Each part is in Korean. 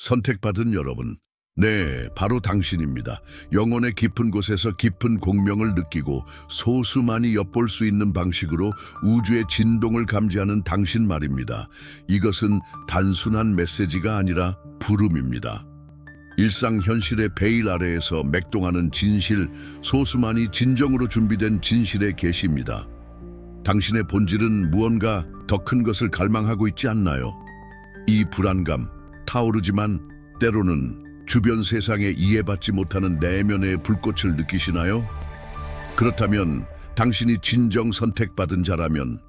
선택받은 여러분, 네, 바로 당신입니다. 영혼의 깊은 곳에서 깊은 공명을 느끼고 소수만이 엿볼 수 있는 방식으로 우주의 진동을 감지하는 당신 말입니다. 이것은 단순한 메시지가 아니라 부름입니다. 일상 현실의 베일 아래에서 맥동하는 진실, 소수만이 진정으로 준비된 진실의 계시입니다. 당신의 본질은 무언가 더 큰 것을 갈망하고 있지 않나요? 이 불안감, 타오르지만 때로는 주변 세상에 이해받지 못하는 내면의 불꽃을 느끼시나요? 그렇다면 당신이 진정 선택받은 자라면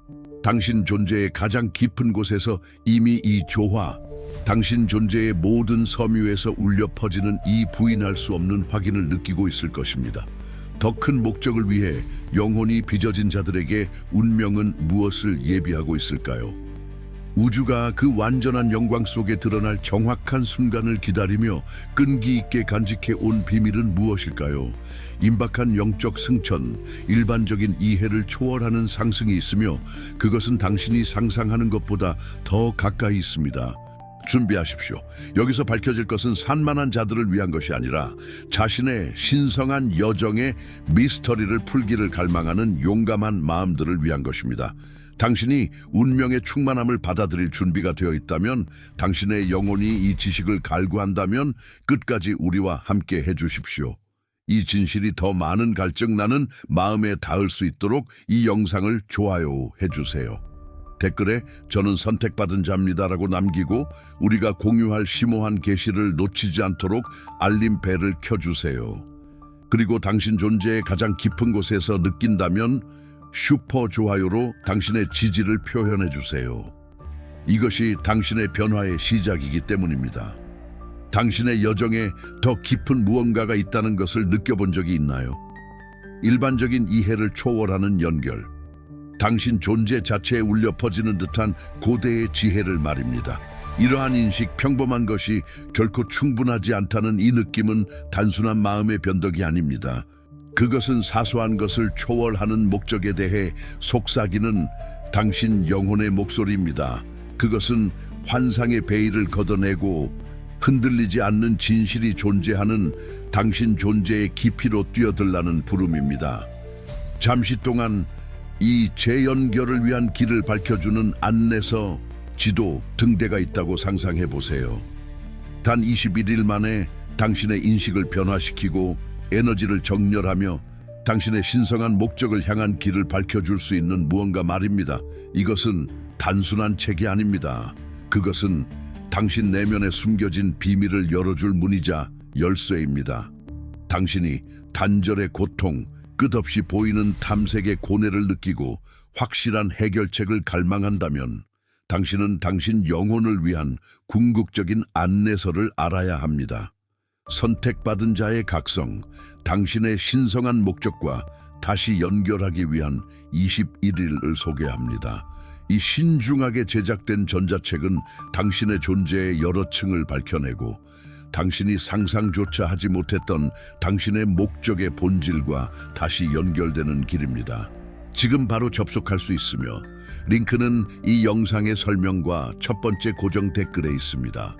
당신 존재의 가장 깊은 곳에서 이미 이 조화, 당신 존재의 모든 섬유에서 울려 퍼지는 이 부인할 수 없는 확인을 느끼고 있을 것입니다. 더 큰 목적을 위해 영혼이 빚어진 자들에게 운명은 무엇을 예비하고 있을까요? 우주가 그 완전한 영광 속에 드러날 정확한 순간을 기다리며 끈기 있게 간직해 온 비밀은 무엇일까요? 임박한 영적 승천, 일반적인 이해를 초월하는 상승이 있으며 그것은 당신이 상상하는 것보다 더 가까이 있습니다. 준비하십시오. 여기서 밝혀질 것은 산만한 자들을 위한 것이 아니라 자신의 신성한 여정의 미스터리를 풀기를 갈망하는 용감한 마음들을 위한 것입니다. 당신이 운명의 충만함을 받아들일 준비가 되어 있다면, 당신의 영혼이 이 지식을 갈구한다면 끝까지 우리와 함께 해주십시오. 이 진실이 더 많은 갈증나는 마음에 닿을 수 있도록 이 영상을 좋아요 해주세요. 댓글에 저는 선택받은 자입니다라고 남기고 우리가 공유할 심오한 계시를 놓치지 않도록 알림벨을 켜주세요. 그리고 당신 존재의 가장 깊은 곳에서 느낀다면 슈퍼 좋아요로 당신의 지지를 표현해 주세요. 이것이 당신의 변화의 시작이기 때문입니다. 당신의 여정에 더 깊은 무언가가 있다는 것을 느껴본 적이 있나요? 일반적인 이해를 초월하는 연결, 당신 존재 자체에 울려 퍼지는 듯한 고대의 지혜를 말입니다. 이러한 인식, 평범한 것이 결코 충분하지 않다는 이 느낌은 단순한 마음의 변덕이 아닙니다. 그것은 사소한 것을 초월하는 목적에 대해 속삭이는 당신 영혼의 목소리입니다. 그것은 환상의 베일을 걷어내고 흔들리지 않는 진실이 존재하는 당신 존재의 깊이로 뛰어들라는 부름입니다. 잠시 동안 이 재연결을 위한 길을 밝혀주는 안내서, 지도, 등대가 있다고 상상해 보세요. 단 21일 만에 당신의 인식을 변화시키고 에너지를 정렬하며 당신의 신성한 목적을 향한 길을 밝혀줄 수 있는 무언가 말입니다. 이것은 단순한 책이 아닙니다. 그것은 당신 내면에 숨겨진 비밀을 열어줄 문이자 열쇠입니다. 당신이 단절의 고통, 끝없이 보이는 탐색의 고뇌를 느끼고 확실한 해결책을 갈망한다면 당신은 당신 영혼을 위한 궁극적인 안내서를 알아야 합니다. 선택받은 자의 각성, 당신의 신성한 목적과 다시 연결하기 위한 21일을 소개합니다. 이 신중하게 제작된 전자책은 당신의 존재의 여러 층을 밝혀내고 당신이 상상조차 하지 못했던 당신의 목적의 본질과 다시 연결되는 길입니다. 지금 바로 접속할 수 있으며 링크는 이 영상의 설명과 첫 번째 고정 댓글에 있습니다.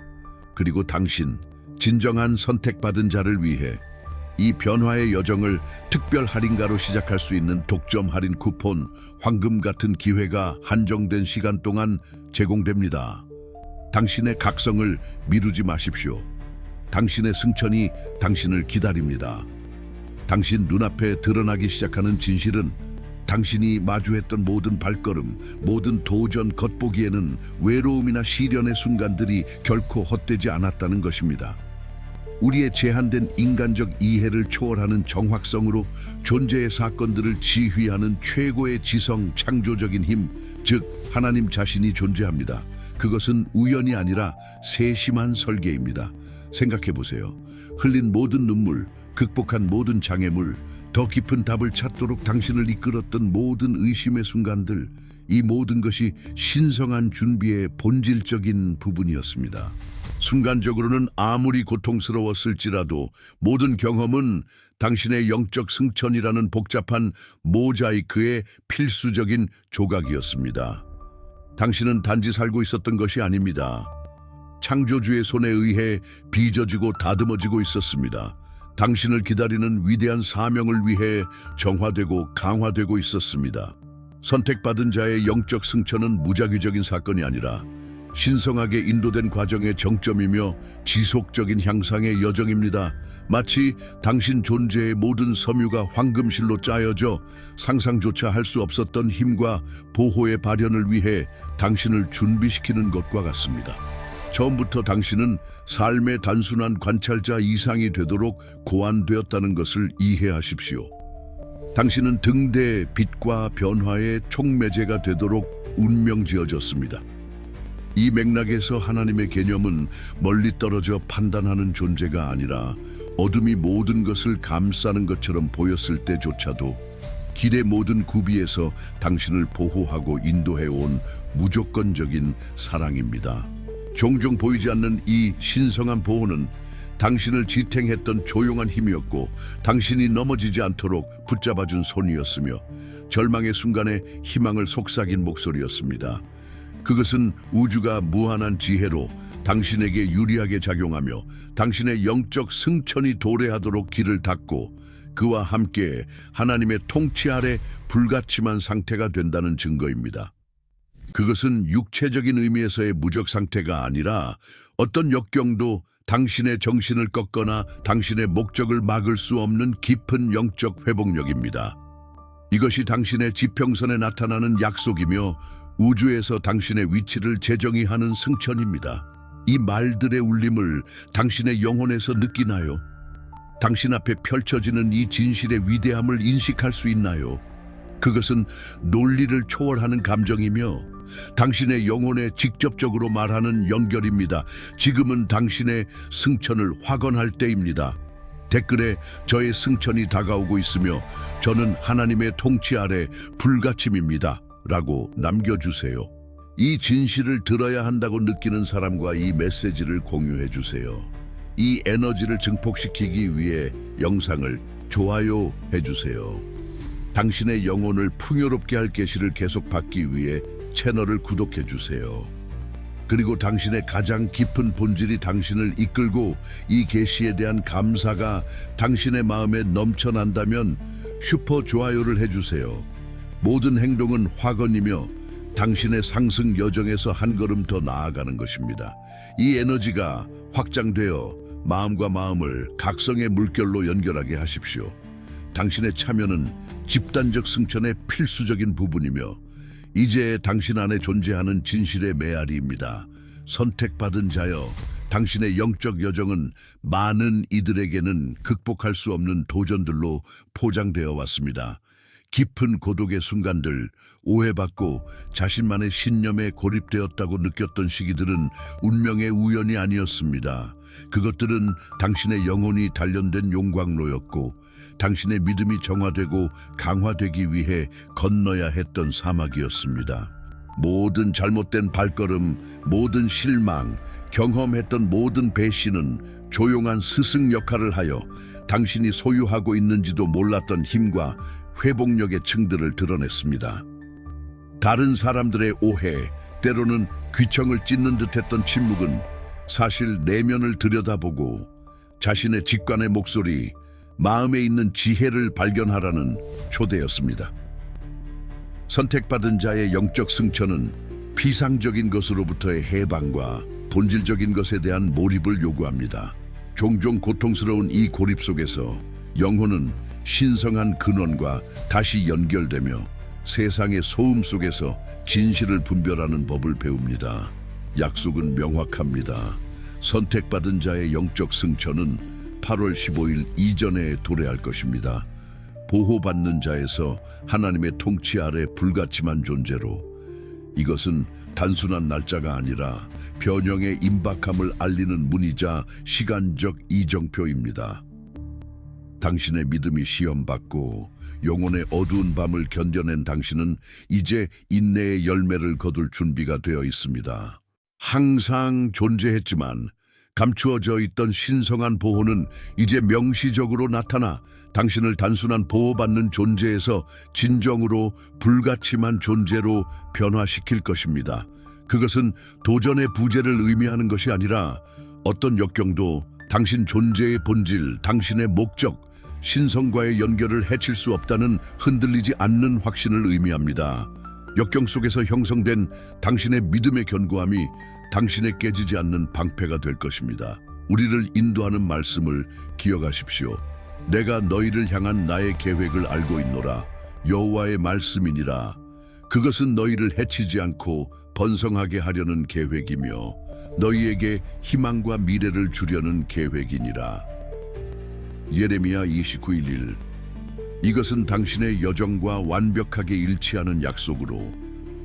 그리고 당신, 진정한 선택받은 자를 위해 이 변화의 여정을 특별 할인가로 시작할 수 있는 독점 할인 쿠폰, 황금 같은 기회가 한정된 시간 동안 제공됩니다. 당신의 각성을 미루지 마십시오. 당신의 승천이 당신을 기다립니다. 당신 눈앞에 드러나기 시작하는 진실은 당신이 마주했던 모든 발걸음, 모든 도전 겉보기에는 외로움이나 시련의 순간들이 결코 헛되지 않았다는 것입니다. 우리의 제한된 인간적 이해를 초월하는 정확성으로 존재의 사건들을 지휘하는 최고의 지성, 창조적인 힘, 즉 하나님 자신이 존재합니다. 그것은 우연이 아니라 세심한 설계입니다. 생각해 보세요. 흘린 모든 눈물, 극복한 모든 장애물, 더 깊은 답을 찾도록 당신을 이끌었던 모든 의심의 순간들, 이 모든 것이 신성한 준비의 본질적인 부분이었습니다. 순간적으로는 아무리 고통스러웠을지라도 모든 경험은 당신의 영적 승천이라는 복잡한 모자이크의 필수적인 조각이었습니다. 당신은 단지 살고 있었던 것이 아닙니다. 창조주의 손에 의해 빚어지고 다듬어지고 있었습니다. 당신을 기다리는 위대한 사명을 위해 정화되고 강화되고 있었습니다. 선택받은 자의 영적 승천은 무작위적인 사건이 아니라 신성하게 인도된 과정의 정점이며 지속적인 향상의 여정입니다. 마치 당신 존재의 모든 섬유가 황금실로 짜여져 상상조차 할 수 없었던 힘과 보호의 발현을 위해 당신을 준비시키는 것과 같습니다. 처음부터 당신은 삶의 단순한 관찰자 이상이 되도록 고안되었다는 것을 이해하십시오. 당신은 등대 빛과 변화의 촉매제가 되도록 운명지어졌습니다. 이 맥락에서 하나님의 개념은 멀리 떨어져 판단하는 존재가 아니라 어둠이 모든 것을 감싸는 것처럼 보였을 때조차도 길의 모든 구비에서 당신을 보호하고 인도해온 무조건적인 사랑입니다. 종종 보이지 않는 이 신성한 보호는 당신을 지탱했던 조용한 힘이었고 당신이 넘어지지 않도록 붙잡아준 손이었으며 절망의 순간에 희망을 속삭인 목소리였습니다. 그것은 우주가 무한한 지혜로 당신에게 유리하게 작용하며 당신의 영적 승천이 도래하도록 길을 닫고 그와 함께 하나님의 통치 아래 불가침한 상태가 된다는 증거입니다. 그것은 육체적인 의미에서의 무적 상태가 아니라 어떤 역경도 당신의 정신을 꺾거나 당신의 목적을 막을 수 없는 깊은 영적 회복력입니다. 이것이 당신의 지평선에 나타나는 약속이며 우주에서 당신의 위치를 재정의하는 승천입니다. 이 말들의 울림을 당신의 영혼에서 느끼나요? 당신 앞에 펼쳐지는 이 진실의 위대함을 인식할 수 있나요? 그것은 논리를 초월하는 감정이며 당신의 영혼에 직접적으로 말하는 연결입니다. 지금은 당신의 승천을 확언할 때입니다. 댓글에 저의 승천이 다가오고 있으며 저는 하나님의 통치 아래 불가침입니다 라고 남겨주세요. 이 진실을 들어야 한다고 느끼는 사람과 이 메시지를 공유해 주세요. 이 에너지를 증폭시키기 위해 영상을 좋아요 해주세요. 당신의 영혼을 풍요롭게 할 계시를 계속 받기 위해 채널을 구독해 주세요. 그리고 당신의 가장 깊은 본질이 당신을 이끌고 이 계시에 대한 감사가 당신의 마음에 넘쳐난다면 슈퍼 좋아요를 해주세요. 모든 행동은 확언이며 당신의 상승 여정에서 한 걸음 더 나아가는 것입니다. 이 에너지가 확장되어 마음과 마음을 각성의 물결로 연결하게 하십시오. 당신의 참여는 집단적 승천의 필수적인 부분이며 이제 당신 안에 존재하는 진실의 메아리입니다. 선택받은 자여, 당신의 영적 여정은 많은 이들에게는 극복할 수 없는 도전들로 포장되어 왔습니다. 깊은 고독의 순간들, 오해받고 자신만의 신념에 고립되었다고 느꼈던 시기들은 운명의 우연이 아니었습니다. 그것들은 당신의 영혼이 단련된 용광로였고 당신의 믿음이 정화되고 강화되기 위해 건너야 했던 사막이었습니다. 모든 잘못된 발걸음, 모든 실망, 경험했던 모든 배신은 조용한 스승 역할을 하여 당신이 소유하고 있는지도 몰랐던 힘과 회복력의 층들을 드러냈습니다. 다른 사람들의 오해, 때로는 귀청을 찢는 듯했던 침묵은 사실 내면을 들여다보고 자신의 직관의 목소리, 마음에 있는 지혜를 발견하라는 초대였습니다. 선택받은 자의 영적 승천은 피상적인 것으로부터의 해방과 본질적인 것에 대한 몰입을 요구합니다. 종종 고통스러운 이 고립 속에서 영혼은 신성한 근원과 다시 연결되며 세상의 소음 속에서 진실을 분별하는 법을 배웁니다. 약속은 명확합니다. 선택받은 자의 영적 승천은 8월 15일 이전에 도래할 것입니다. 보호받는 자에서 하나님의 통치 아래 불가침한 존재로, 이것은 단순한 날짜가 아니라 변형의 임박함을 알리는 문이자 시간적 이정표입니다. 당신의 믿음이 시험받고 영혼의 어두운 밤을 견뎌낸 당신은 이제 인내의 열매를 거둘 준비가 되어 있습니다. 항상 존재했지만 감추어져 있던 신성한 보호는 이제 명시적으로 나타나 당신을 단순한 보호받는 존재에서 진정으로 불가침한 존재로 변화시킬 것입니다. 그것은 도전의 부재를 의미하는 것이 아니라 어떤 역경도 당신 존재의 본질, 당신의 목적, 신성과의 연결을 해칠 수 없다는 흔들리지 않는 확신을 의미합니다. 역경 속에서 형성된 당신의 믿음의 견고함이 당신의 깨지지 않는 방패가 될 것입니다. 우리를 인도하는 말씀을 기억하십시오. 내가 너희를 향한 나의 계획을 알고 있노라. 여호와의 말씀이니라. 그것은 너희를 해치지 않고 번성하게 하려는 계획이며 너희에게 희망과 미래를 주려는 계획이니라. 예레미야 29:1. 이것은 당신의 여정과 완벽하게 일치하는 약속으로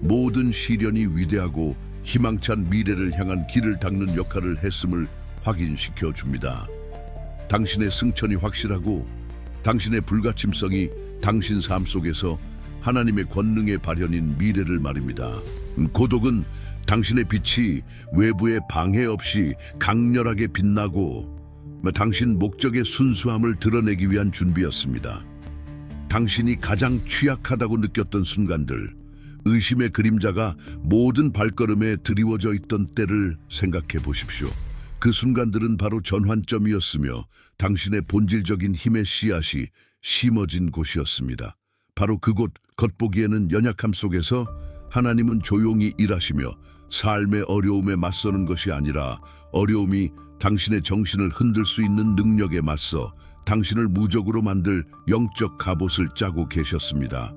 모든 시련이 위대하고 희망찬 미래를 향한 길을 닦는 역할을 했음을 확인시켜 줍니다. 당신의 승천이 확실하고 당신의 불가침성이 당신 삶 속에서 하나님의 권능의 발현인 미래를 말입니다. 고독은 당신의 빛이 외부의 방해 없이 강렬하게 빛나고 당신 목적의 순수함을 드러내기 위한 준비였습니다. 당신이 가장 취약하다고 느꼈던 순간들, 의심의 그림자가 모든 발걸음에 드리워져 있던 때를 생각해 보십시오. 그 순간들은 바로 전환점이었으며 당신의 본질적인 힘의 씨앗이 심어진 곳이었습니다. 바로 그곳, 겉보기에는 연약함 속에서 하나님은 조용히 일하시며 삶의 어려움에 맞서는 것이 아니라 어려움이 당신의 정신을 흔들 수 있는 능력에 맞서 당신을 무적으로 만들 영적 갑옷을 짜고 계셨습니다.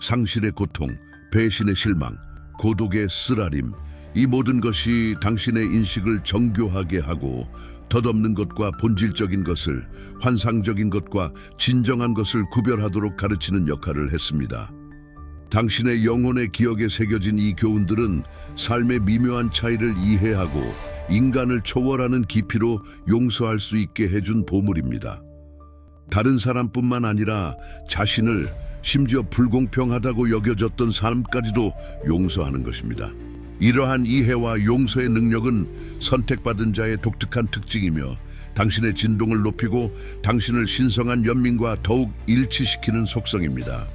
상실의 고통, 배신의 실망, 고독의 쓰라림, 이 모든 것이 당신의 인식을 정교하게 하고 덧없는 것과 본질적인 것을, 환상적인 것과 진정한 것을 구별하도록 가르치는 역할을 했습니다. 당신의 영혼의 기억에 새겨진 이 교훈들은 삶의 미묘한 차이를 이해하고 인간을 초월하는 깊이로 용서할 수 있게 해준 보물입니다. 다른 사람뿐만 아니라 자신을, 심지어 불공평하다고 여겨졌던 사람까지도 용서하는 것입니다. 이러한 이해와 용서의 능력은 선택받은 자의 독특한 특징이며 당신의 진동을 높이고 당신을 신성한 연민과 더욱 일치시키는 속성입니다.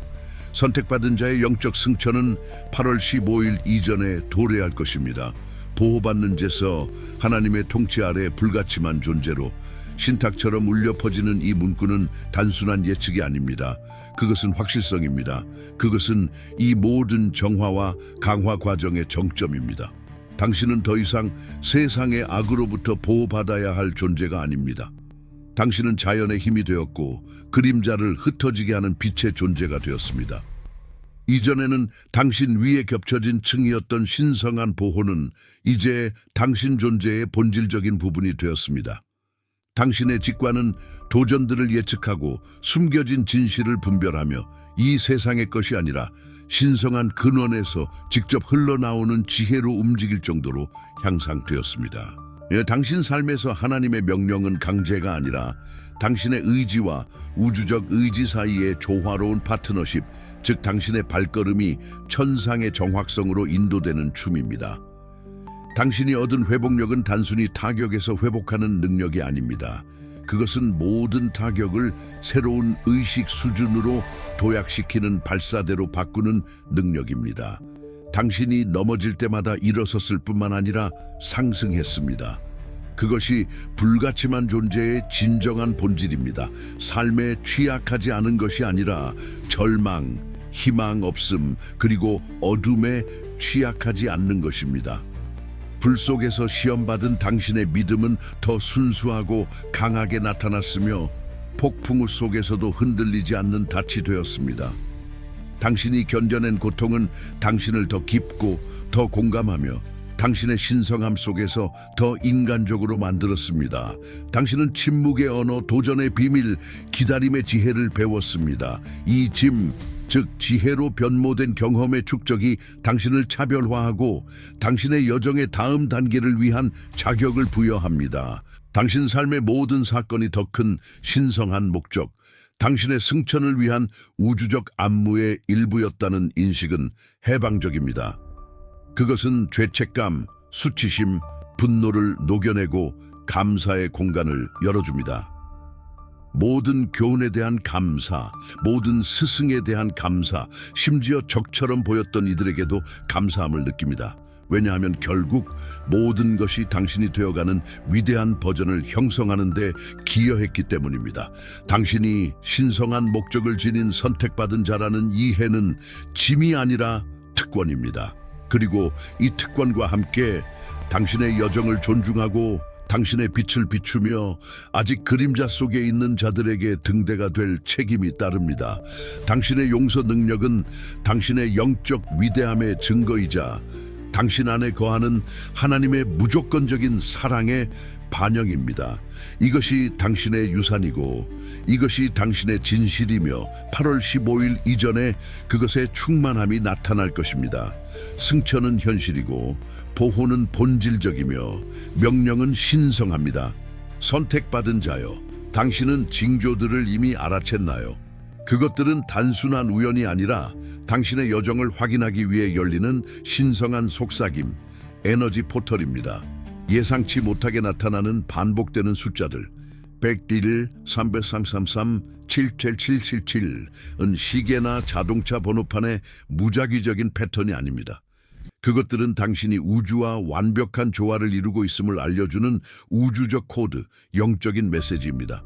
선택받은 자의 영적 승천은 8월 15일 이전에 도래할 것입니다. 보호받는 자서 하나님의 통치 아래 불가침한 존재로 신탁처럼 울려 퍼지는 이 문구는 단순한 예측이 아닙니다. 그것은 확실성입니다. 그것은 이 모든 정화와 강화 과정의 정점입니다. 당신은 더 이상 세상의 악으로부터 보호받아야 할 존재가 아닙니다. 당신은 자연의 힘이 되었고 그림자를 흩어지게 하는 빛의 존재가 되었습니다. 이전에는 당신 위에 겹쳐진 층이었던 신성한 보호는 이제 당신 존재의 본질적인 부분이 되었습니다. 당신의 직관은 도전들을 예측하고 숨겨진 진실을 분별하며 이 세상의 것이 아니라 신성한 근원에서 직접 흘러나오는 지혜로 움직일 정도로 향상되었습니다. 당신 삶에서 하나님의 명령은 강제가 아니라 당신의 의지와 우주적 의지 사이의 조화로운 파트너십, 즉 당신의 발걸음이 천상의 정확성으로 인도되는 춤입니다. 당신이 얻은 회복력은 단순히 타격에서 회복하는 능력이 아닙니다. 그것은 모든 타격을 새로운 의식 수준으로 도약시키는 발사대로 바꾸는 능력입니다. 당신이 넘어질 때마다 일어섰을 뿐만 아니라 상승했습니다. 그것이 불가침한 존재의 진정한 본질입니다. 삶에 취약하지 않은 것이 아니라 절망, 희망 없음, 그리고 어둠에 취약하지 않는 것입니다. 불 속에서 시험받은 당신의 믿음은 더 순수하고 강하게 나타났으며 폭풍 속에서도 흔들리지 않는 닻이 되었습니다. 당신이 견뎌낸 고통은 당신을 더 깊고 더 공감하며 당신의 신성함 속에서 더 인간적으로 만들었습니다. 당신은 침묵의 언어, 도전의 비밀, 기다림의 지혜를 배웠습니다. 이 짐, 즉 지혜로 변모된 경험의 축적이 당신을 차별화하고 당신의 여정의 다음 단계를 위한 자격을 부여합니다. 당신 삶의 모든 사건이 더 큰 신성한 목적, 당신의 승천을 위한 우주적 안무의 일부였다는 인식은 해방적입니다. 그것은 죄책감, 수치심, 분노를 녹여내고 감사의 공간을 열어줍니다. 모든 교훈에 대한 감사, 모든 스승에 대한 감사, 심지어 적처럼 보였던 이들에게도 감사함을 느낍니다. 왜냐하면 결국 모든 것이 당신이 되어가는 위대한 버전을 형성하는 데 기여했기 때문입니다. 당신이 신성한 목적을 지닌 선택받은 자라는 이해는 짐이 아니라 특권입니다. 그리고 이 특권과 함께 당신의 여정을 존중하고 당신의 빛을 비추며 아직 그림자 속에 있는 자들에게 등대가 될 책임이 따릅니다. 당신의 용서 능력은 당신의 영적 위대함의 증거이자 당신 안에 거하는 하나님의 무조건적인 사랑의 반영입니다. 이것이 당신의 유산이고 이것이 당신의 진실이며 8월 15일 이전에 그것의 충만함이 나타날 것입니다. 승천은 현실이고 보호는 본질적이며 명령은 신성합니다. 선택받은 자여, 당신은 징조들을 이미 알아챘나요? 그것들은 단순한 우연이 아니라 당신의 여정을 확인하기 위해 열리는 신성한 속삭임, 에너지 포털입니다. 예상치 못하게 나타나는 반복되는 숫자들, 101, 333, 77777은 시계나 자동차 번호판의 무작위적인 패턴이 아닙니다. 그것들은 당신이 우주와 완벽한 조화를 이루고 있음을 알려주는 우주적 코드, 영적인 메시지입니다.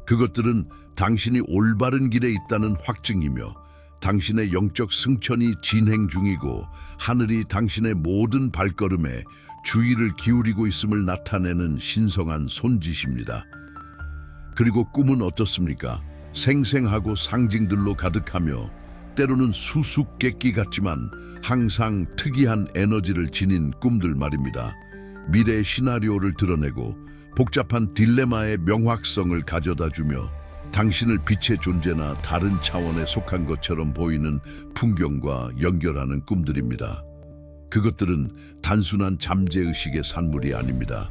그것들은 당신이 올바른 길에 있다는 확증이며 당신의 영적 승천이 진행 중이고 하늘이 당신의 모든 발걸음에 주의를 기울이고 있음을 나타내는 신성한 손짓입니다. 그리고 꿈은 어떻습니까? 생생하고 상징들로 가득하며 때로는 수수께끼 같지만 항상 특이한 에너지를 지닌 꿈들 말입니다. 미래의 시나리오를 드러내고 복잡한 딜레마의 명확성을 가져다주며 당신을 빛의 존재나 다른 차원에 속한 것처럼 보이는 풍경과 연결하는 꿈들입니다. 그것들은 단순한 잠재의식의 산물이 아닙니다.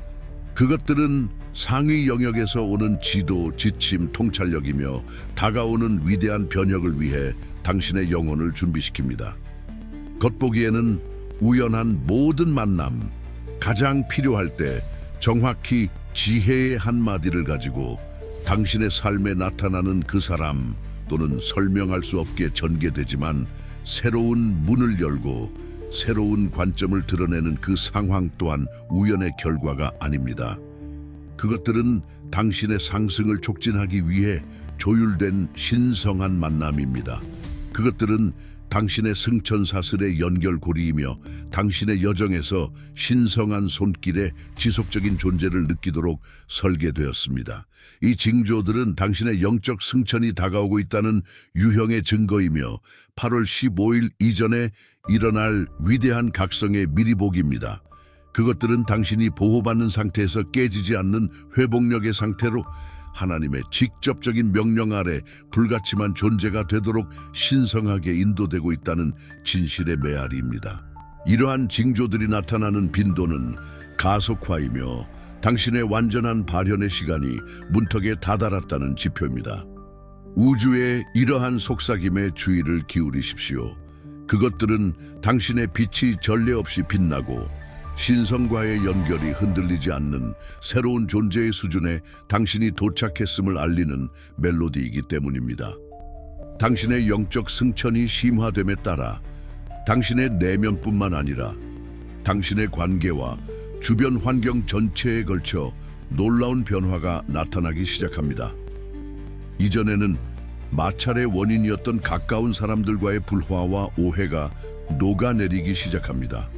그것들은 상위 영역에서 오는 지도, 지침, 통찰력이며 다가오는 위대한 변혁을 위해 당신의 영혼을 준비시킵니다. 겉보기에는 우연한 모든 만남, 가장 필요할 때 정확히 지혜의 한마디를 가지고 당신의 삶에 나타나는 그 사람 또는 설명할 수 없게 전개되지만 새로운 문을 열고 새로운 관점을 드러내는 그 상황 또한 우연의 결과가 아닙니다. 그것들은 당신의 상승을 촉진하기 위해 조율된 신성한 만남입니다. 그것들은 당신의 승천 사슬의 연결고리이며 당신의 여정에서 신성한 손길에 지속적인 존재를 느끼도록 설계되었습니다. 이 징조들은 당신의 영적 승천이 다가오고 있다는 유형의 증거이며 8월 15일 이전에 일어날 위대한 각성의 미리보기입니다. 그것들은 당신이 보호받는 상태에서 깨지지 않는 회복력의 상태로 하나님의 직접적인 명령 아래 불가침한 존재가 되도록 신성하게 인도되고 있다는 진실의 메아리입니다. 이러한 징조들이 나타나는 빈도는 가속화이며 당신의 완전한 발현의 시간이 문턱에 다다랐다는 지표입니다. 우주의 이러한 속삭임에 주의를 기울이십시오. 그것들은 당신의 빛이 전례 없이 빛나고 신성과의 연결이 흔들리지 않는 새로운 존재의 수준에 당신이 도착했음을 알리는 멜로디이기 때문입니다. 당신의 영적 승천이 심화됨에 따라 당신의 내면뿐만 아니라 당신의 관계와 주변 환경 전체에 걸쳐 놀라운 변화가 나타나기 시작합니다. 이전에는 마찰의 원인이었던 가까운 사람들과의 불화와 오해가 녹아내리기 시작합니다.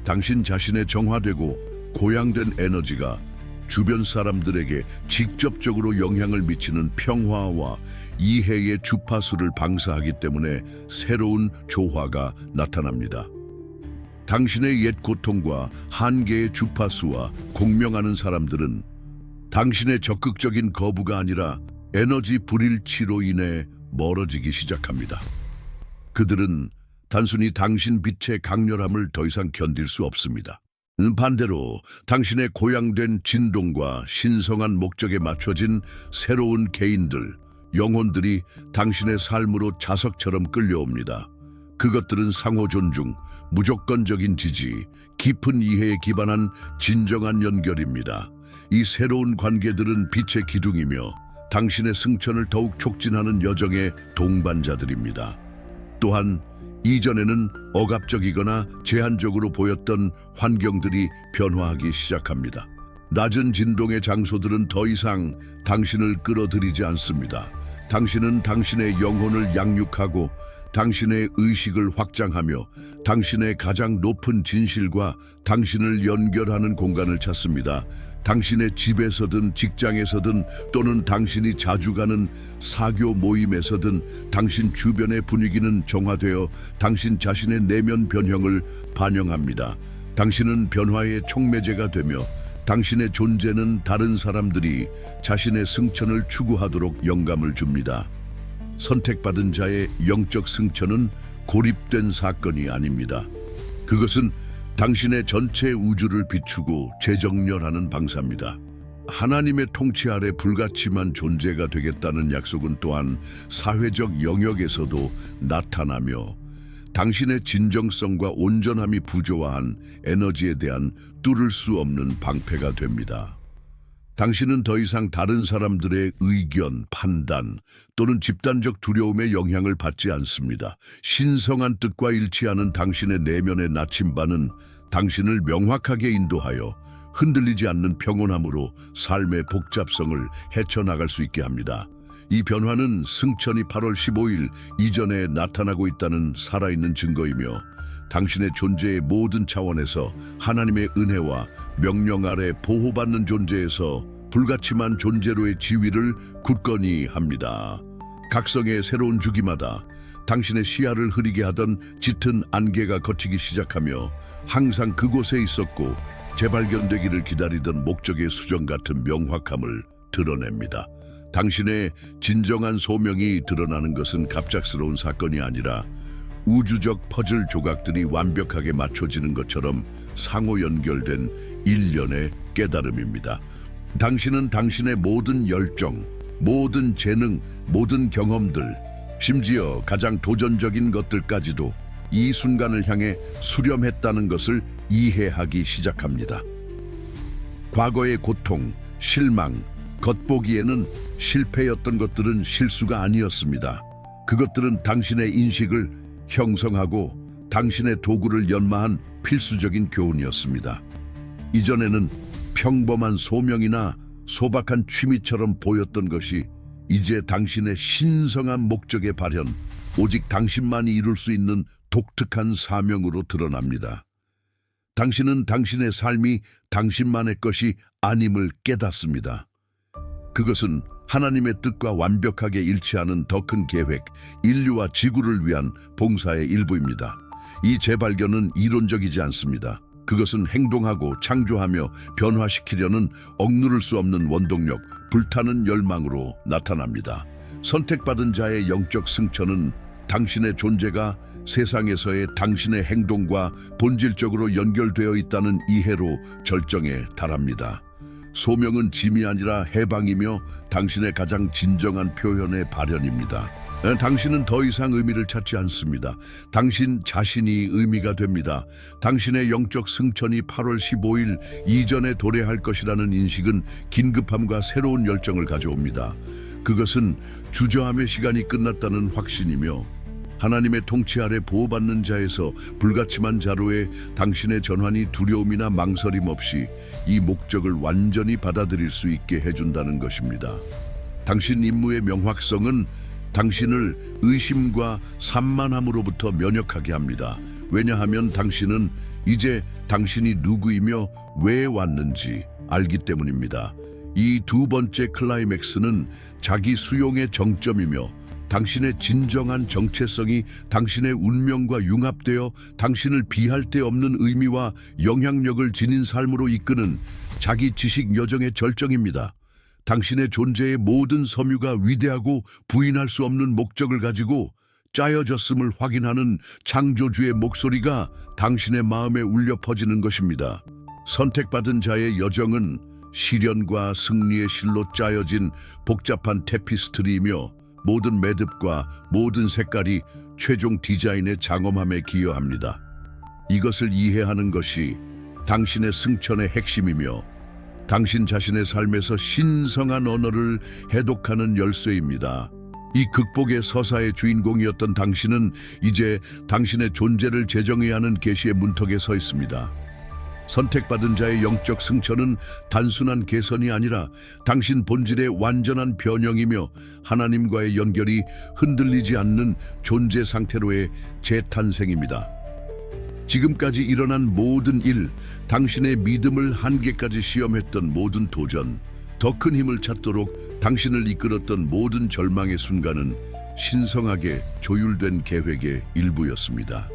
당신 자신의 정화되고 고양된 에너지가 주변 사람들에게 직접적으로 영향을 미치는 평화와 이해의 주파수를 방사하기 때문에 새로운 조화가 나타납니다. 당신의 옛 고통과 한계의 주파수와 공명하는 사람들은 당신의 적극적인 거부가 아니라 에너지 불일치로 인해 멀어지기 시작합니다. 그들은 단순히 당신 빛의 강렬함을 더 이상 견딜 수 없습니다. 반대로 당신의 고양된 진동과 신성한 목적에 맞춰진 새로운 개인들, 영혼들이 당신의 삶으로 자석처럼 끌려옵니다. 그것들은 상호 존중, 무조건적인 지지, 깊은 이해에 기반한 진정한 연결입니다. 이 새로운 관계들은 빛의 기둥이며 당신의 승천을 더욱 촉진하는 여정의 동반자들입니다. 또한 이전에는 억압적이거나 제한적으로 보였던 환경들이 변화하기 시작합니다. 낮은 진동의 장소들은 더 이상 당신을 끌어들이지 않습니다. 당신은 당신의 영혼을 양육하고 당신의 의식을 확장하며 당신의 가장 높은 진실과 당신을 연결하는 공간을 찾습니다. 당신의 집에서든 직장에서든 또는 당신이 자주 가는 사교 모임에서든 당신 주변의 분위기는 정화되어 당신 자신의 내면 변형을 반영합니다. 당신은 변화의 촉매제가 되며 당신의 존재는 다른 사람들이 자신의 승천을 추구하도록 영감을 줍니다. 선택받은 자의 영적 승천은 고립된 사건이 아닙니다. 그것은 당신의 전체 우주를 비추고 재정렬하는 방사입니다. 하나님의 통치 아래 불가침한 존재가 되겠다는 약속은 또한 사회적 영역에서도 나타나며 당신의 진정성과 온전함이 부조화한 에너지에 대한 뚫을 수 없는 방패가 됩니다. 당신은 더 이상 다른 사람들의 의견, 판단 또는 집단적 두려움의 영향을 받지 않습니다. 신성한 뜻과 일치하는 당신의 내면의 나침반은 당신을 명확하게 인도하여 흔들리지 않는 평온함으로 삶의 복잡성을 헤쳐나갈 수 있게 합니다. 이 변화는 승천이 8월 15일 이전에 나타나고 있다는 살아있는 증거이며 당신의 존재의 모든 차원에서 하나님의 은혜와 명령 아래 보호받는 존재에서 불가침한 존재로의 지위를 굳건히 합니다. 각성의 새로운 주기마다 당신의 시야를 흐리게 하던 짙은 안개가 걷히기 시작하며 항상 그곳에 있었고 재발견되기를 기다리던 목적의 수정 같은 명확함을 드러냅니다. 당신의 진정한 소명이 드러나는 것은 갑작스러운 사건이 아니라 우주적 퍼즐 조각들이 완벽하게 맞춰지는 것처럼 상호 연결된 일련의 깨달음입니다. 당신은 당신의 모든 열정, 모든 재능, 모든 경험들, 심지어 가장 도전적인 것들까지도 이 순간을 향해 수렴했다는 것을 이해하기 시작합니다. 과거의 고통, 실망, 겉보기에는 실패였던 것들은 실수가 아니었습니다. 그것들은 당신의 인식을 형성하고 당신의 도구를 연마한 필수적인 교훈이었습니다. 이전에는 평범한 소명이나 소박한 취미처럼 보였던 것이 이제 당신의 신성한 목적의 발현, 오직 당신만이 이룰 수 있는 독특한 사명으로 드러납니다. 당신은 당신의 삶이 당신만의 것이 아님을 깨닫습니다. 그것은 하나님의 뜻과 완벽하게 일치하는 더 큰 계획, 인류와 지구를 위한 봉사의 일부입니다. 이 재발견은 이론적이지 않습니다. 그것은 행동하고 창조하며 변화시키려는 억누를 수 없는 원동력, 불타는 열망으로 나타납니다. 선택받은 자의 영적 승천은 당신의 존재가 세상에서의 당신의 행동과 본질적으로 연결되어 있다는 이해로 절정에 달합니다. 소명은 짐이 아니라 해방이며 당신의 가장 진정한 표현의 발현입니다. 당신은 더 이상 의미를 찾지 않습니다. 당신 자신이 의미가 됩니다. 당신의 영적 승천이 8월 15일 이전에 도래할 것이라는 인식은 긴급함과 새로운 열정을 가져옵니다. 그것은 주저함의 시간이 끝났다는 확신이며 하나님의 통치 아래 보호받는 자에서 불가침한 자로의 당신의 전환이 두려움이나 망설임 없이 이 목적을 완전히 받아들일 수 있게 해준다는 것입니다. 당신 임무의 명확성은 당신을 의심과 산만함으로부터 면역하게 합니다. 왜냐하면 당신은 이제 당신이 누구이며 왜 왔는지 알기 때문입니다. 이 두 번째 클라이맥스는 자기 수용의 정점이며 당신의 진정한 정체성이 당신의 운명과 융합되어 당신을 비할 데 없는 의미와 영향력을 지닌 삶으로 이끄는 자기 지식 여정의 절정입니다. 당신의 존재의 모든 섬유가 위대하고 부인할 수 없는 목적을 가지고 짜여졌음을 확인하는 창조주의 목소리가 당신의 마음에 울려 퍼지는 것입니다. 선택받은 자의 여정은 시련과 승리의 실로 짜여진 복잡한 테피스트리이며 모든 매듭과 모든 색깔이 최종 디자인의 장엄함에 기여합니다. 이것을 이해하는 것이 당신의 승천의 핵심이며 당신 자신의 삶에서 신성한 언어를 해독하는 열쇠입니다. 이 극복의 서사의 주인공이었던 당신은 이제 당신의 존재를 재정해야 하는 계시의 문턱에 서 있습니다. 선택받은 자의 영적 승천은 단순한 개선이 아니라 당신 본질의 완전한 변형이며 하나님과의 연결이 흔들리지 않는 존재 상태로의 재탄생입니다. 지금까지 일어난 모든 일, 당신의 믿음을 한계까지 시험했던 모든 도전, 더 큰 힘을 찾도록 당신을 이끌었던 모든 절망의 순간은 신성하게 조율된 계획의 일부였습니다.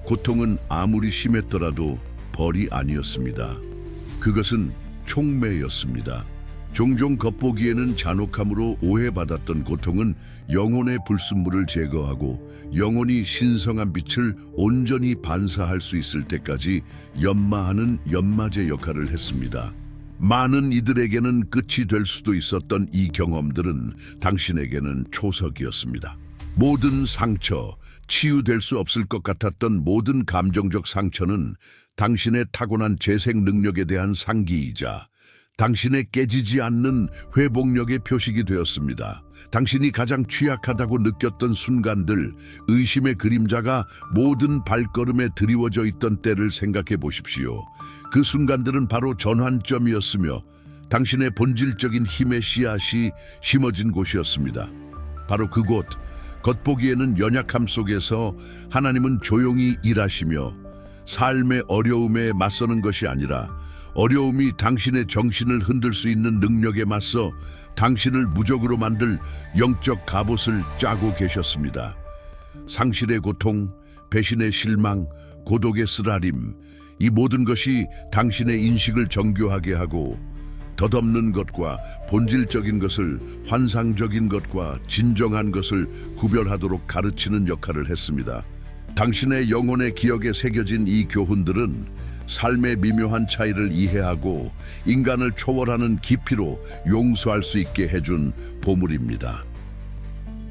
고통은 아무리 심했더라도 벌이 아니었습니다. 그것은 촉매였습니다. 종종 겉보기에는 잔혹함으로 오해받았던 고통은 영혼의 불순물을 제거하고 영혼이 신성한 빛을 온전히 반사할 수 있을 때까지 연마하는 연마제 역할을 했습니다. 많은 이들에게는 끝이 될 수도 있었던 이 경험들은 당신에게는 초석이었습니다. 모든 상처, 치유될 수 없을 것 같았던 모든 감정적 상처는 당신의 타고난 재생 능력에 대한 상기이자 당신의 깨지지 않는 회복력의 표식이 되었습니다. 당신이 가장 취약하다고 느꼈던 순간들, 의심의 그림자가 모든 발걸음에 드리워져 있던 때를 생각해 보십시오. 그 순간들은 바로 전환점이었으며 당신의 본질적인 힘의 씨앗이 심어진 곳이었습니다. 바로 그곳, 겉보기에는 연약함 속에서 하나님은 조용히 일하시며 삶의 어려움에 맞서는 것이 아니라 어려움이 당신의 정신을 흔들 수 있는 능력에 맞서 당신을 무적으로 만들 영적 갑옷을 짜고 계셨습니다. 상실의 고통, 배신의 실망, 고독의 쓰라림, 이 모든 것이 당신의 인식을 정교하게 하고 덧없는 것과 본질적인 것을 환상적인 것과 진정한 것을 구별하도록 가르치는 역할을 했습니다. 당신의 영혼의 기억에 새겨진 이 교훈들은 삶의 미묘한 차이를 이해하고 인간을 초월하는 깊이로 용서할 수 있게 해준 보물입니다.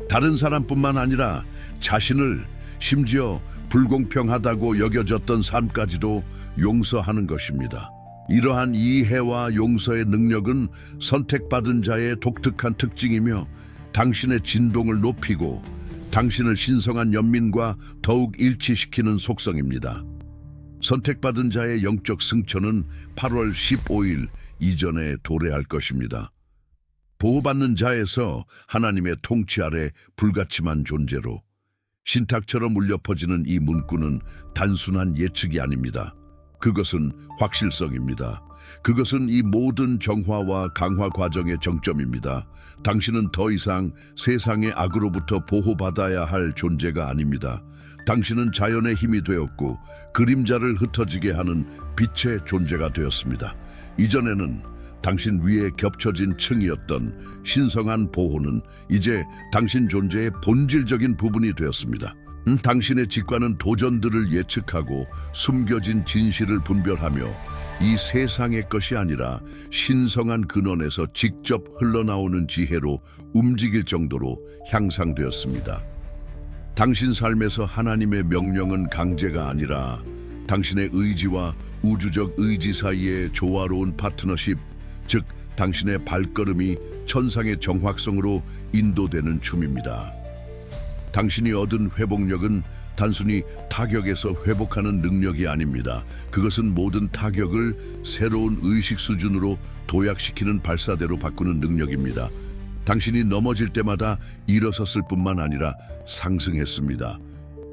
다른 사람뿐만 아니라 자신을, 심지어 불공평하다고 여겨졌던 삶까지도 용서하는 것입니다. 이러한 이해와 용서의 능력은 선택받은 자의 독특한 특징이며 당신의 진동을 높이고 당신을 신성한 연민과 더욱 일치시키는 속성입니다. 선택받은 자의 영적 승천은 8월 15일 이전에 도래할 것입니다. 보호받는 자에서 하나님의 통치 아래 불가침한 존재로 신탁처럼 울려 퍼지는 이 문구는 단순한 예측이 아닙니다. 그것은 확실성입니다. 그것은 이 모든 정화와 강화 과정의 정점입니다. 당신은 더 이상 세상의 악으로부터 보호받아야 할 존재가 아닙니다. 당신은 자연의 힘이 되었고 그림자를 흩어지게 하는 빛의 존재가 되었습니다. 이전에는 당신 위에 겹쳐진 층이었던 신성한 보호는 이제 당신 존재의 본질적인 부분이 되었습니다. 당신의 직관은 도전들을 예측하고 숨겨진 진실을 분별하며 이 세상의 것이 아니라 신성한 근원에서 직접 흘러나오는 지혜로 움직일 정도로 향상되었습니다. 당신 삶에서 하나님의 명령은 강제가 아니라 당신의 의지와 우주적 의지 사이의 조화로운 파트너십, 즉 당신의 발걸음이 천상의 정확성으로 인도되는 춤입니다. 당신이 얻은 회복력은 단순히 타격에서 회복하는 능력이 아닙니다. 그것은 모든 타격을 새로운 의식 수준으로 도약시키는 발사대로 바꾸는 능력입니다. 당신이 넘어질 때마다 일어섰을 뿐만 아니라 상승했습니다.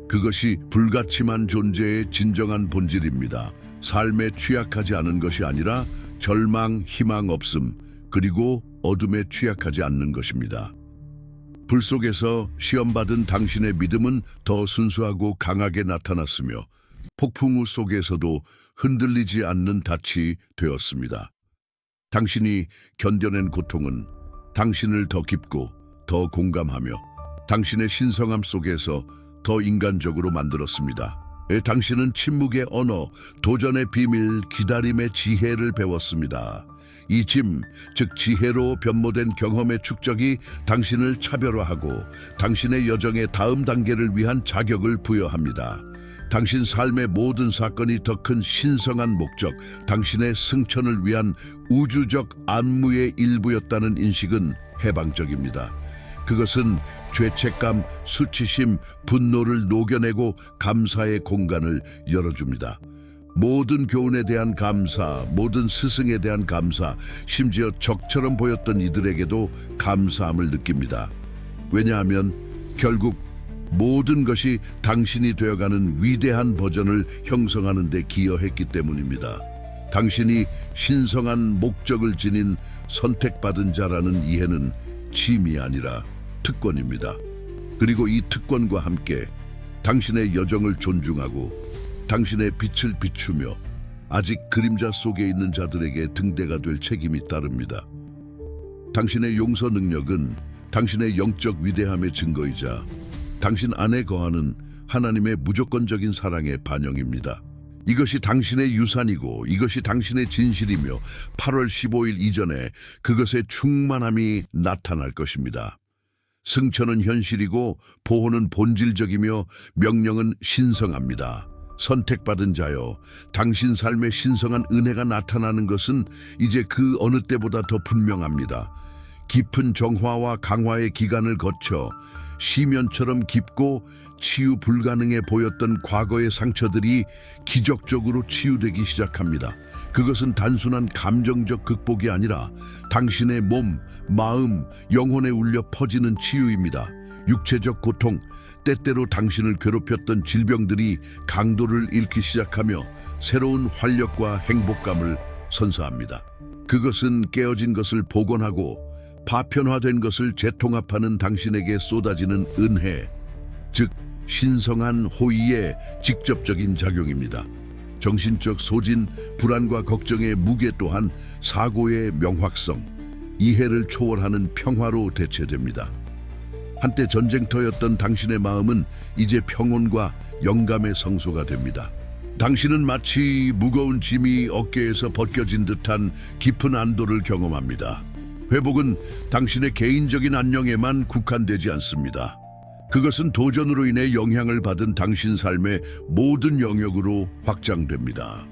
그것이 불가침한 존재의 진정한 본질입니다. 삶에 취약하지 않은 것이 아니라 절망, 희망 없음, 그리고 어둠에 취약하지 않는 것입니다. 불 속에서 시험받은 당신의 믿음은 더 순수하고 강하게 나타났으며 폭풍우 속에서도 흔들리지 않는 닻이 되었습니다. 당신이 견뎌낸 고통은 당신을 더 깊고 더 공감하며 당신의 신성함 속에서 더 인간적으로 만들었습니다. 당신은 침묵의 언어, 도전의 비밀, 기다림의 지혜를 배웠습니다. 이 짐, 즉 지혜로 변모된 경험의 축적이 당신을 차별화하고 당신의 여정의 다음 단계를 위한 자격을 부여합니다. 당신 삶의 모든 사건이 더 큰 신성한 목적, 당신의 승천을 위한 우주적 안무의 일부였다는 인식은 해방적입니다. 그것은 죄책감, 수치심, 분노를 녹여내고 감사의 공간을 열어줍니다. 모든 교훈에 대한 감사, 모든 스승에 대한 감사, 심지어 적처럼 보였던 이들에게도 감사함을 느낍니다. 왜냐하면 결국 모든 것이 당신이 되어가는 위대한 버전을 형성하는 데 기여했기 때문입니다. 당신이 신성한 목적을 지닌 선택받은 자라는 이해는 짐이 아니라 특권입니다. 그리고 이 특권과 함께 당신의 여정을 존중하고 당신의 빛을 비추며 아직 그림자 속에 있는 자들에게 등대가 될 책임이 따릅니다. 당신의 용서 능력은 당신의 영적 위대함의 증거이자 당신 안에 거하는 하나님의 무조건적인 사랑의 반영입니다. 이것이 당신의 유산이고 이것이 당신의 진실이며 8월 15일 이전에 그것의 충만함이 나타날 것입니다. 승천은 현실이고 보호는 본질적이며 명령은 신성합니다. 선택받은 자여, 당신 삶의 신성한 은혜가 나타나는 것은 이제 그 어느 때보다 더 분명합니다. 깊은 정화와 강화의 기간을 거쳐 시면처럼 깊고 치유 불가능해 보였던 과거의 상처들이 기적적으로 치유되기 시작합니다. 그것은 단순한 감정적 극복이 아니라 당신의 몸, 마음, 영혼에 울려 퍼지는 치유입니다. 육체적 고통, 때때로 당신을 괴롭혔던 질병들이 강도를 잃기 시작하며 새로운 활력과 행복감을 선사합니다. 그것은 깨어진 것을 복원하고 파편화된 것을 재통합하는 당신에게 쏟아지는 은혜, 즉 신성한 호의의 직접적인 작용입니다. 정신적 소진, 불안과 걱정의 무게 또한 사고의 명확성, 이해를 초월하는 평화로 대체됩니다. 한때 전쟁터였던 당신의 마음은 이제 평온과 영감의 성소가 됩니다. 당신은 마치 무거운 짐이 어깨에서 벗겨진 듯한 깊은 안도를 경험합니다. 회복은 당신의 개인적인 안녕에만 국한되지 않습니다. 그것은 도전으로 인해 영향을 받은 당신 삶의 모든 영역으로 확장됩니다.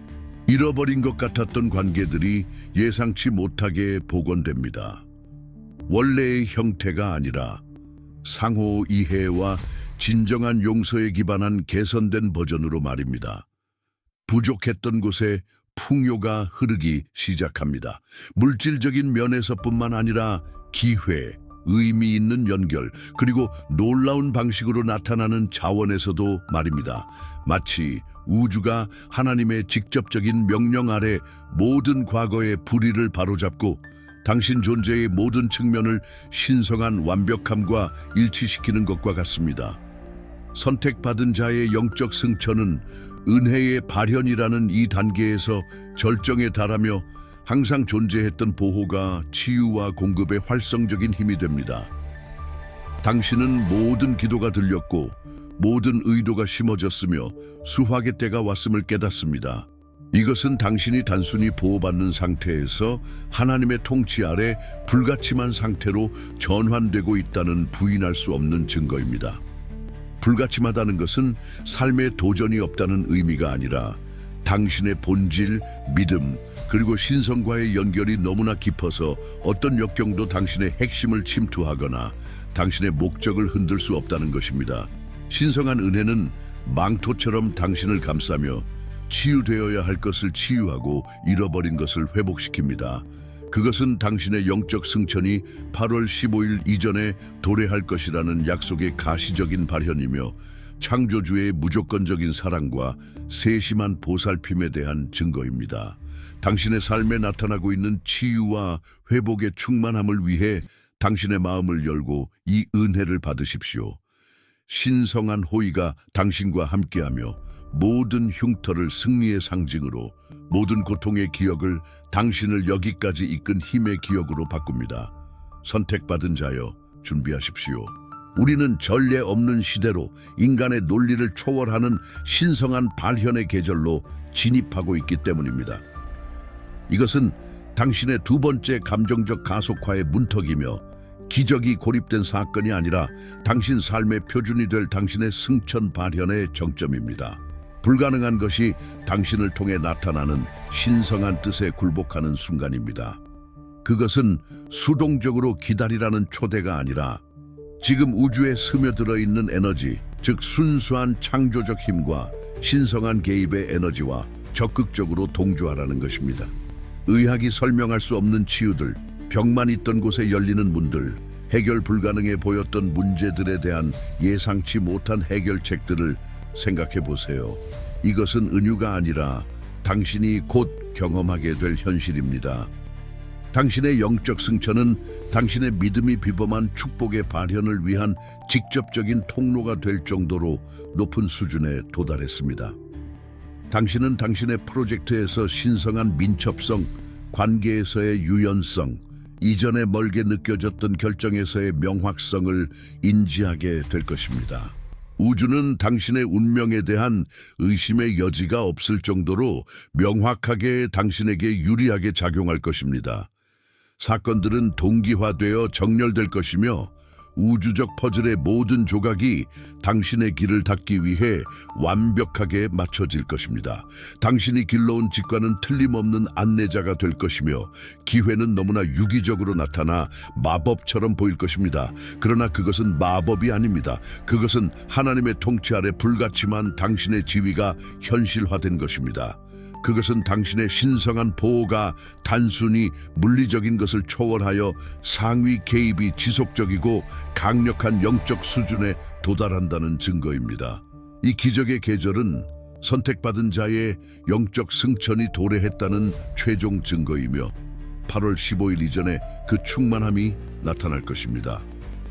잃어버린 것 같았던 관계들이 예상치 못하게 복원됩니다. 원래의 형태가 아니라 상호 이해와 진정한 용서에 기반한 개선된 버전으로 말입니다. 부족했던 곳에 풍요가 흐르기 시작합니다. 물질적인 면에서뿐만 아니라 기회, 의미 있는 연결, 그리고 놀라운 방식으로 나타나는 자원에서도 말입니다. 마치 우주가 하나님의 직접적인 명령 아래 모든 과거의 불의를 바로잡고 당신 존재의 모든 측면을 신성한 완벽함과 일치시키는 것과 같습니다. 선택받은 자의 영적 승천은 은혜의 발현이라는 이 단계에서 절정에 달하며 항상 존재했던 보호가 치유와 공급의 활성적인 힘이 됩니다. 당신은 모든 기도가 들렸고 모든 의도가 심어졌으며 수확의 때가 왔음을 깨닫습니다. 이것은 당신이 단순히 보호받는 상태에서 하나님의 통치 아래 불가침한 상태로 전환되고 있다는 부인할 수 없는 증거입니다. 불가침하다는 것은 삶에 도전이 없다는 의미가 아니라 당신의 본질, 믿음, 그리고 신성과의 연결이 너무나 깊어서 어떤 역경도 당신의 핵심을 침투하거나 당신의 목적을 흔들 수 없다는 것입니다. 신성한 은혜는 망토처럼 당신을 감싸며 치유되어야 할 것을 치유하고 잃어버린 것을 회복시킵니다. 그것은 당신의 영적 승천이 8월 15일 이전에 도래할 것이라는 약속의 가시적인 발현이며 창조주의 무조건적인 사랑과 세심한 보살핌에 대한 증거입니다. 당신의 삶에 나타나고 있는 치유와 회복의 충만함을 위해 당신의 마음을 열고 이 은혜를 받으십시오. 신성한 호의가 당신과 함께하며 모든 흉터를 승리의 상징으로, 모든 고통의 기억을 당신을 여기까지 이끈 힘의 기억으로 바꿉니다. 선택받은 자여, 준비하십시오. 우리는 전례 없는 시대로 인간의 논리를 초월하는 신성한 발현의 계절로 진입하고 있기 때문입니다. 이것은 당신의 두 번째 감정적 가속화의 문턱이며 기적이 고립된 사건이 아니라 당신 삶의 표준이 될 당신의 승천 발현의 정점입니다. 불가능한 것이 당신을 통해 나타나는 신성한 뜻에 굴복하는 순간입니다. 그것은 수동적으로 기다리라는 초대가 아니라 지금 우주에 스며들어 있는 에너지, 즉 순수한 창조적 힘과 신성한 개입의 에너지와 적극적으로 동조하라는 것입니다. 의학이 설명할 수 없는 치유들, 벽만 있던 곳에 열리는 문들, 해결 불가능해 보였던 문제들에 대한 예상치 못한 해결책들을 생각해 보세요. 이것은 은유가 아니라 당신이 곧 경험하게 될 현실입니다. 당신의 영적 승천은 당신의 믿음이 비범한 축복의 발현을 위한 직접적인 통로가 될 정도로 높은 수준에 도달했습니다. 당신은 당신의 프로젝트에서 신성한 민첩성, 관계에서의 유연성, 이전에 멀게 느껴졌던 결정에서의 명확성을 인지하게 될 것입니다. 우주는 당신의 운명에 대한 의심의 여지가 없을 정도로 명확하게 당신에게 유리하게 작용할 것입니다. 사건들은 동기화되어 정렬될 것이며 우주적 퍼즐의 모든 조각이 당신의 길을 닫기 위해 완벽하게 맞춰질 것입니다. 당신이 길러온 직과는 틀림없는 안내자가 될 것이며 기회는 너무나 유기적으로 나타나 마법처럼 보일 것입니다. 그러나 그것은 마법이 아닙니다. 그것은 하나님의 통치 아래 불가침한 당신의 지위가 현실화된 것입니다. 그것은 당신의 신성한 보호가 단순히 물리적인 것을 초월하여 상위 개입이 지속적이고 강력한 영적 수준에 도달한다는 증거입니다. 이 기적의 계절은 선택받은 자의 영적 승천이 도래했다는 최종 증거이며 8월 15일 이전에 그 충만함이 나타날 것입니다.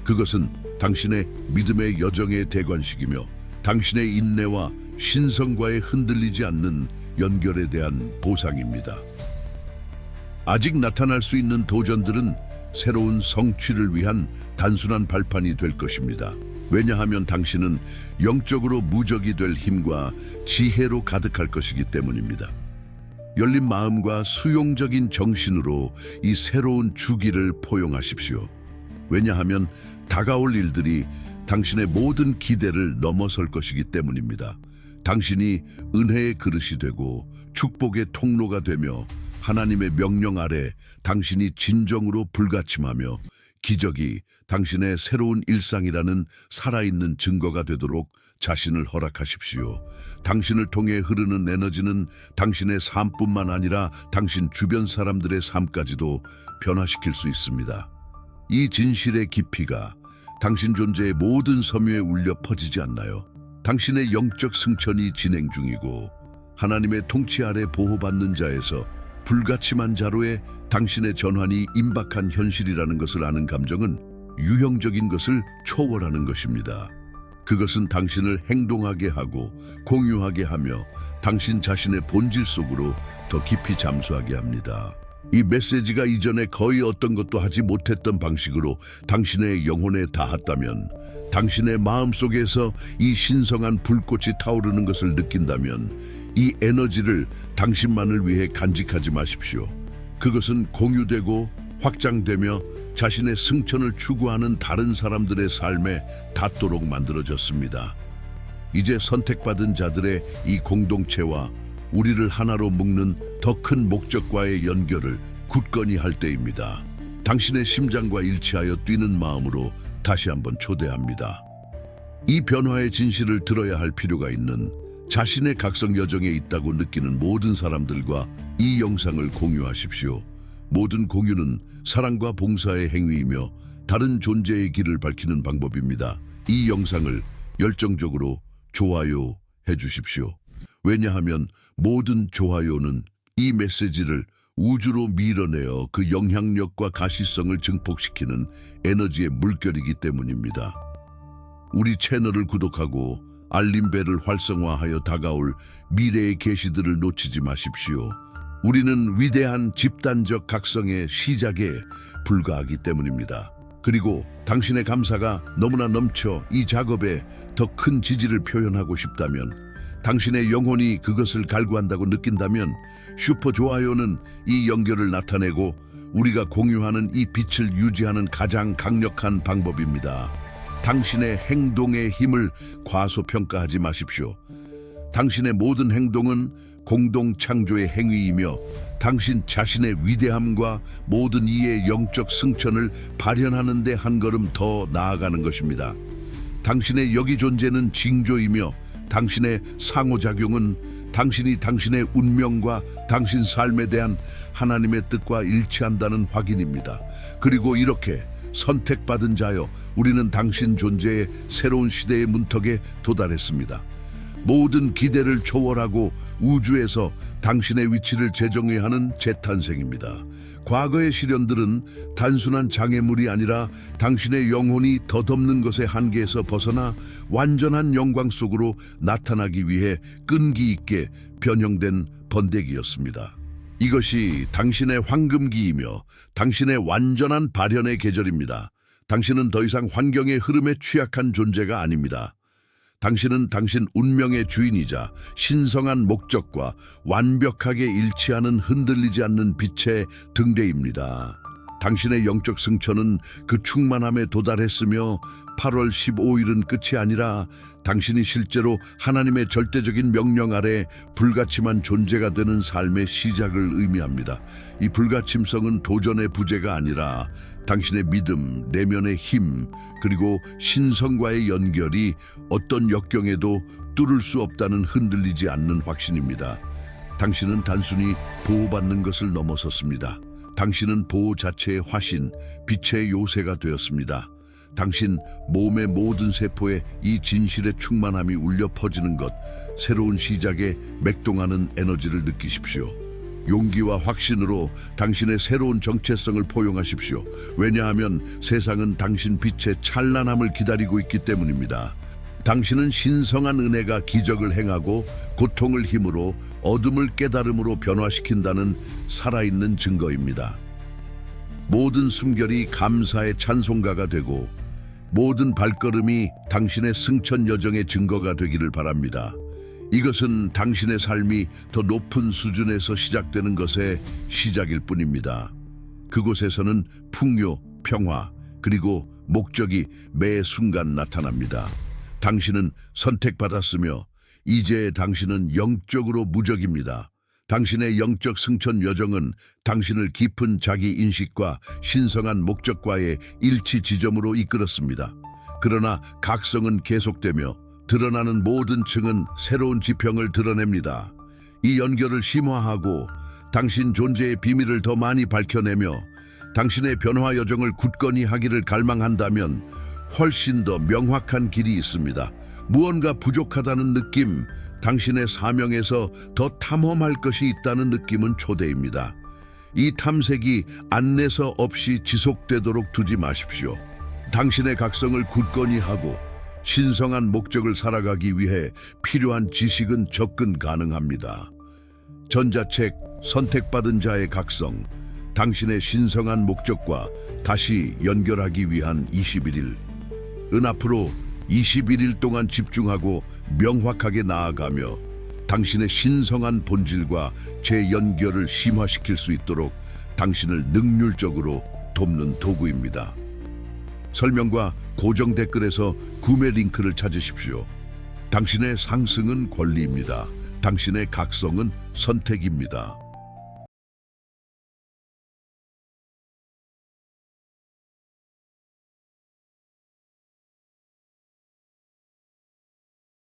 그것은 당신의 믿음의 여정의 대관식이며 당신의 인내와 신성과의 흔들리지 않는 연결에 대한 보상입니다. 아직 나타날 수 있는 도전들은 새로운 성취를 위한 단순한 발판이 될 것입니다. 왜냐하면 당신은 영적으로 무적이 될 힘과 지혜로 가득할 것이기 때문입니다. 열린 마음과 수용적인 정신으로 이 새로운 주기를 포용하십시오. 왜냐하면 다가올 일들이 당신의 모든 기대를 넘어설 것이기 때문입니다. 당신이 은혜의 그릇이 되고 축복의 통로가 되며 하나님의 명령 아래 당신이 진정으로 불가침하며 기적이 당신의 새로운 일상이라는 살아있는 증거가 되도록 자신을 허락하십시오. 당신을 통해 흐르는 에너지는 당신의 삶뿐만 아니라 당신 주변 사람들의 삶까지도 변화시킬 수 있습니다. 이 진실의 깊이가 당신 존재의 모든 섬유에 울려 퍼지지 않나요? 당신의 영적 승천이 진행 중이고 하나님의 통치 아래 보호받는 자에서 불가침한 자로의 당신의 전환이 임박한 현실이라는 것을 아는 감정은 유형적인 것을 초월하는 것입니다. 그것은 당신을 행동하게 하고 공유하게 하며 당신 자신의 본질 속으로 더 깊이 잠수하게 합니다. 이 메시지가 이전에 거의 어떤 것도 하지 못했던 방식으로 당신의 영혼에 닿았다면, 당신의 마음속에서 이 신성한 불꽃이 타오르는 것을 느낀다면 이 에너지를 당신만을 위해 간직하지 마십시오. 그것은 공유되고 확장되며 자신의 승천을 추구하는 다른 사람들의 삶에 닿도록 만들어졌습니다. 이제 선택받은 자들의 이 공동체와 우리를 하나로 묶는 더 큰 목적과의 연결을 굳건히 할 때입니다. 당신의 심장과 일치하여 뛰는 마음으로 다시 한번 초대합니다. 이 변화의 진실을 들어야 할 필요가 있는 자신의 각성 여정에 있다고 느끼는 모든 사람들과 이 영상을 공유하십시오. 모든 공유는 사랑과 봉사의 행위이며 다른 존재의 길을 밝히는 방법입니다. 이 영상을 열정적으로 좋아요 해주십시오. 왜냐하면 모든 좋아요는 이 메시지를 우주로 밀어내어 그 영향력과 가시성을 증폭시키는 에너지의 물결이기 때문입니다. 우리 채널을 구독하고 알림벨을 활성화하여 다가올 미래의 계시들을 놓치지 마십시오. 우리는 위대한 집단적 각성의 시작에 불과하기 때문입니다. 그리고 당신의 감사가 너무나 넘쳐 이 작업에 더 큰 지지를 표현하고 싶다면, 당신의 영혼이 그것을 갈구한다고 느낀다면 슈퍼 좋아요는 이 연결을 나타내고 우리가 공유하는 이 빛을 유지하는 가장 강력한 방법입니다. 당신의 행동의 힘을 과소평가하지 마십시오. 당신의 모든 행동은 공동 창조의 행위이며 당신 자신의 위대함과 모든 이의 영적 승천을 발현하는 데 한 걸음 더 나아가는 것입니다. 당신의 여기 존재는 징조이며 당신의 상호작용은 당신이 당신의 운명과 당신 삶에 대한 하나님의 뜻과 일치한다는 확인입니다. 그리고 이렇게 선택받은 자여, 우리는 당신 존재의 새로운 시대의 문턱에 도달했습니다. 모든 기대를 초월하고 우주에서 당신의 위치를 재정해야 하는 재탄생입니다. 과거의 시련들은 단순한 장애물이 아니라 당신의 영혼이 덧없는 것의 한계에서 벗어나 완전한 영광 속으로 나타나기 위해 끈기 있게 변형된 번데기였습니다. 이것이 당신의 황금기이며 당신의 완전한 발현의 계절입니다. 당신은 더 이상 환경의 흐름에 취약한 존재가 아닙니다. 당신은 당신 운명의 주인이자 신성한 목적과 완벽하게 일치하는 흔들리지 않는 빛의 등대입니다. 당신의 영적 승천은 그 충만함에 도달했으며 8월 15일은 끝이 아니라 당신이 실제로 하나님의 절대적인 명령 아래 불가침한 존재가 되는 삶의 시작을 의미합니다. 이 불가침성은 도전의 부재가 아니라 당신의 믿음, 내면의 힘, 그리고 신성과의 연결이 어떤 역경에도 뚫을 수 없다는 흔들리지 않는 확신입니다. 당신은 단순히 보호받는 것을 넘어섰습니다. 당신은 보호 자체의 화신, 빛의 요새가 되었습니다. 당신 몸의 모든 세포에 이 진실의 충만함이 울려 퍼지는 것, 새로운 시작에 맥동하는 에너지를 느끼십시오. 용기와 확신으로 당신의 새로운 정체성을 포용하십시오. 왜냐하면 세상은 당신 빛의 찬란함을 기다리고 있기 때문입니다. 당신은 신성한 은혜가 기적을 행하고 고통을 힘으로 어둠을 깨달음으로 변화시킨다는 살아있는 증거입니다. 모든 숨결이 감사의 찬송가가 되고 모든 발걸음이 당신의 승천 여정의 증거가 되기를 바랍니다. 이것은 당신의 삶이 더 높은 수준에서 시작되는 것의 시작일 뿐입니다. 그곳에서는 풍요, 평화, 그리고 목적이 매 순간 나타납니다. 당신은 선택받았으며 이제 당신은 영적으로 무적입니다. 당신의 영적 승천 여정은 당신을 깊은 자기 인식과 신성한 목적과의 일치 지점으로 이끌었습니다. 그러나 각성은 계속되며 드러나는 모든 층은 새로운 지평을 드러냅니다. 이 연결을 심화하고 당신 존재의 비밀을 더 많이 밝혀내며 당신의 변화 여정을 굳건히 하기를 갈망한다면 훨씬 더 명확한 길이 있습니다. 무언가 부족하다는 느낌, 당신의 사명에서 더 탐험할 것이 있다는 느낌은 초대입니다. 이 탐색이 안내서 없이 지속되도록 두지 마십시오. 당신의 각성을 굳건히 하고 신성한 목적을 살아가기 위해 필요한 지식은 접근 가능합니다. 전자책 선택받은 자의 각성, 당신의 신성한 목적과 다시 연결하기 위한 21일. 앞으로 21일 동안 집중하고 명확하게 나아가며 당신의 신성한 본질과 재연결을 심화시킬 수 있도록 당신을 능률적으로 돕는 도구입니다. 설명과 고정 댓글에서 구매 링크를 찾으십시오. 당신의 상승은 권리입니다. 당신의 각성은 선택입니다.